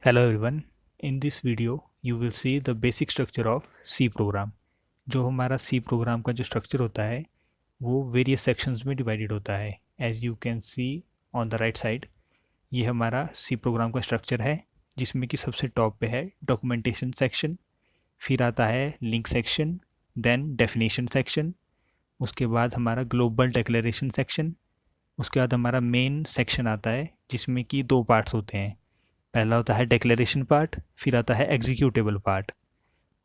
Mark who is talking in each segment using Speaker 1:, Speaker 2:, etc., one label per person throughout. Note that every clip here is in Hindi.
Speaker 1: Hello everyone. In this video, you will see the basic structure of C program. जो हमारा C program का जो structure होता है वो various sections में divided होता है. As you can see on the right side, ये हमारा C program का structure है जिसमें कि सबसे top पे है documentation section, फिर आता है link section, then definition section, उसके बाद हमारा global declaration section, उसके बाद हमारा main section आता है जिसमें कि दो parts होते हैं. पहला होता है डिक्लेरेशन पार्ट, फिर आता है एग्जीक्यूटेबल पार्ट,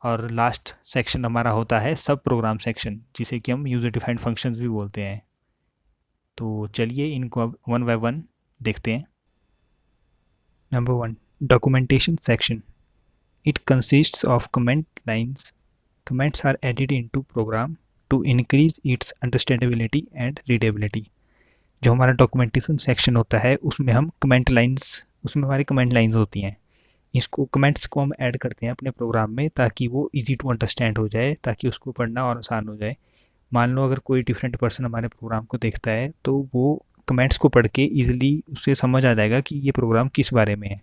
Speaker 1: और लास्ट सेक्शन हमारा होता है सब प्रोग्राम सेक्शन जिसे कि हम यूज़र डिफाइंड फंक्शंस भी बोलते हैं. तो चलिए इनको अब वन बाय वन देखते हैं. Number 1, documentation section. It consists of comment lines. Comments are added into program to increase its understandability and readability. जो हमारा डॉक्यूमेंटेशन सेक्शन होता है उसमें हमारी कमेंट लाइंस होती हैं. इसको कमेंट्स को हम ऐड करते हैं अपने प्रोग्राम में ताकि वो इजी टू अंडरस्टैंड हो जाए, ताकि उसको पढ़ना और आसान हो जाए. मान लो अगर कोई डिफरेंट पर्सन हमारे प्रोग्राम को देखता है तो वो कमेंट्स को पढ़ के ईजिली उसे समझ आ जाएगा कि ये प्रोग्राम किस बारे में है.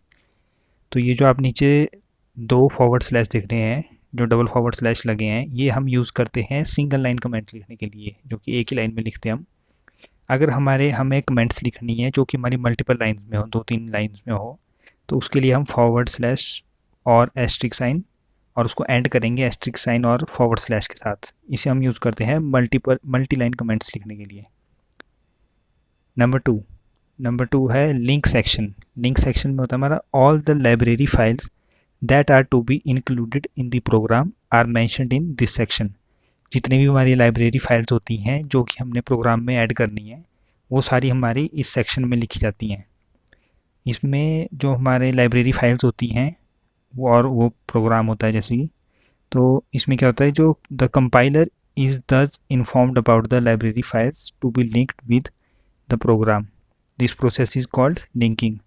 Speaker 1: तो ये जो आप नीचे दो फॉरवर्ड स्लैश देख रहे हैं, जो डबल फॉरवर्ड स्लैश लगे हैं, ये हम यूज़ करते हैं सिंगल लाइन कमेंट्स लिखने के लिए, जो कि एक ही लाइन में लिखते हैं हम. अगर हमें कमेंट्स लिखनी है जो कि हमारी मल्टीपल लाइन्स में हो, 2-3 लाइन्स में हो, तो उसके लिए हम फॉरवर्ड स्लैश और एस्ट्रिक साइन और उसको एंड करेंगे एस्ट्रिक साइन और फॉरवर्ड स्लैश के साथ. इसे हम यूज़ करते हैं मल्टी लाइन कमेंट्स लिखने के लिए. नंबर टू है लिंक सेक्शन. लिंक सेक्शन में होता है हमारा all the library files that are to be included in the program are mentioned in this section. जितनी भी हमारी लाइब्रेरी फाइल्स होती हैं जो कि हमने प्रोग्राम में ऐड करनी है वो सारी हमारी इस सेक्शन में लिखी जाती हैं. इसमें जो हमारे लाइब्रेरी फाइल्स होती हैं वो प्रोग्राम होता है जैसे कि, तो इसमें क्या होता है, जो the compiler is thus informed about the library files to be linked with the program. This process is called linking.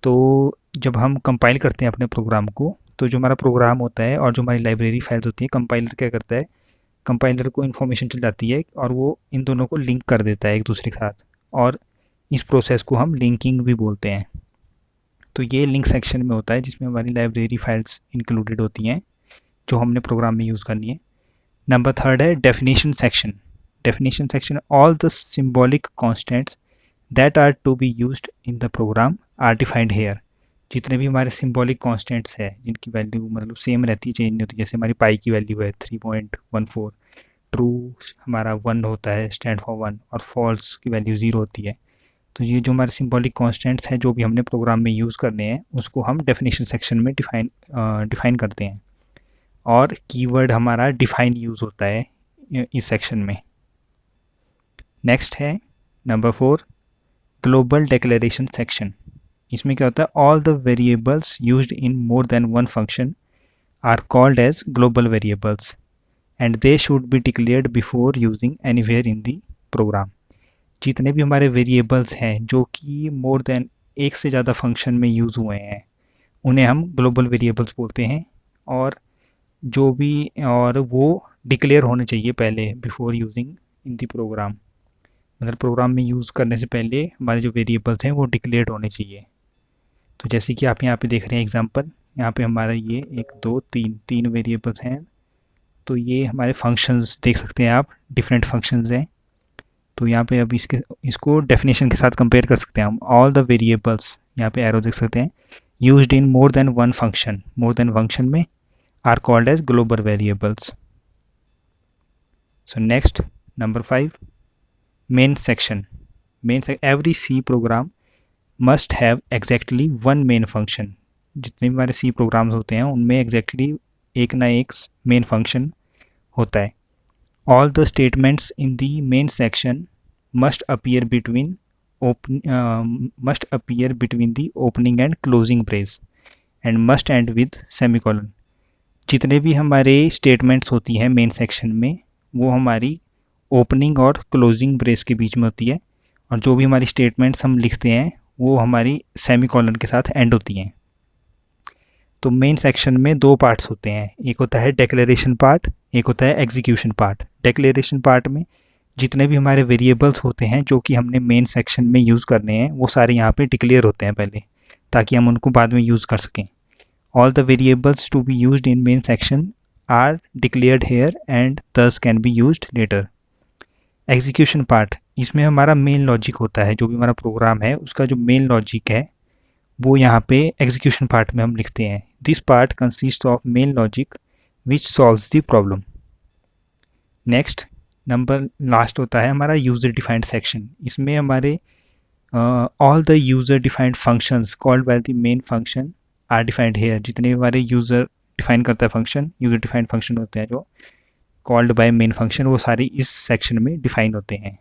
Speaker 1: तो जब हम कंपाइल करते हैं अपने प्रोग्राम को, तो जो हमारा प्रोग्राम होता है और जो हमारी लाइब्रेरी फाइल्स होती है, कंपाइलर क्या करता है, कंपाइलर को इन्फॉर्मेशन चल जाती है और वो इन दोनों को लिंक कर देता है एक दूसरे के साथ, और इस प्रोसेस को हम लिंकिंग भी बोलते हैं. तो ये लिंक सेक्शन में होता है जिसमें हमारी लाइब्रेरी फाइल्स इंक्लूडेड होती हैं जो हमने प्रोग्राम में यूज़ करनी है. नंबर 3 है definition section. Definition section, all the symbolic constants that are to be used in the program are defined here. जितने भी हमारे सिंबॉलिक कॉन्स्टेंट्स है जिनकी वैल्यू मतलब सेम रहती है, चेंज नहीं होती, जैसे हमारी पाई की वैल्यू है 3.14, ट्रू हमारा 1 होता है, स्टैंड फॉर 1, और फॉल्स की वैल्यू 0 होती है. तो ये जो हमारे सिंबॉलिक कॉन्स्टेंट्स हैं जो भी हमने प्रोग्राम में यूज़ करने हैं उसको हम डेफिनेशन सेक्शन में डिफाइन करते हैं. और कीवर्ड हमारा डिफाइन यूज़ होता है इस सेक्शन में. नेक्स्ट है नंबर 4, ग्लोबल डिक्लेरेशन सेक्शन. इसमें क्या होता है, all the variables used in more than one function are called as global variables and they should be declared before using anywhere in the program. जितने भी हमारे वेरिएबल्स हैं जो कि मोर देन एक से ज़्यादा फंक्शन में यूज़ हुए हैं उन्हें हम ग्लोबल वेरिएबल्स बोलते हैं. और वो डिक्लेयर होने चाहिए पहले before using in the program. मतलब प्रोग्राम में यूज़ करने से पहले हमारे जो वेरिएबल्स हैं वो डिक्लेयर्ड होने चाहिए. तो जैसे कि आप यहाँ पे देख रहे हैं एग्जांपल, यहाँ पे हमारा ये 1 2 3 वेरिएबल्स हैं. तो ये हमारे फंक्शंस देख सकते हैं आप, डिफरेंट फंक्शंस हैं. तो यहाँ पे अब इसको डेफिनेशन के साथ कंपेयर कर सकते हैं हम. ऑल द वेरिएबल्स, यहाँ पे एरो देख सकते हैं, used in more than one function, more than function में, are called as global variables. So next number 5, main section. Every C program must have exactly one main function. जितने भी हमारे सी प्रोग्राम्स होते हैं उनमें एग्जैक्टली एक ना एक मेन फंक्शन होता है. All the statements in the main section must appear between the opening and closing brace and must end with semicolon. जितने भी हमारे स्टेटमेंट्स होती हैं मेन सेक्शन में वो हमारी ओपनिंग और क्लोजिंग ब्रेस के बीच में होती है, और जो भी हमारी स्टेटमेंट्स हम लिखते हैं वो हमारी सेमीकोलन के साथ एंड होती हैं. तो मेन सेक्शन में दो पार्ट्स होते हैं, एक होता है डिक्लेरेशन पार्ट, एक होता है एग्जीक्यूशन पार्ट. डिक्लेरेशन पार्ट में जितने भी हमारे वेरिएबल्स होते हैं जो कि हमने मेन सेक्शन में यूज़ करने हैं वो सारे यहाँ पे डिक्लेयर होते हैं पहले, ताकि हम उनको बाद में यूज़ कर सकें. All the variables to be used in main section are declared here and thus can be used later. Execution part, इसमें हमारा मेन लॉजिक होता है, जो भी हमारा प्रोग्राम है उसका जो मेन लॉजिक है वो यहाँ पे एग्जीक्यूशन पार्ट में हम लिखते हैं. This part consist of main logic which solves the problem. Next number last होता है हमारा यूज़र डिफाइंड सेक्शन. इसमें हमारे all the user defined functions called by the main function are defined here. जितने भी हमारे यूज़र डिफाइन करता है फंक्शन, यूज़र डिफाइंड फंक्शन होते हैं जो कॉल्ड बाय मेन फंक्शन, वो सारे इस सेक्शन में डिफाइन होते हैं.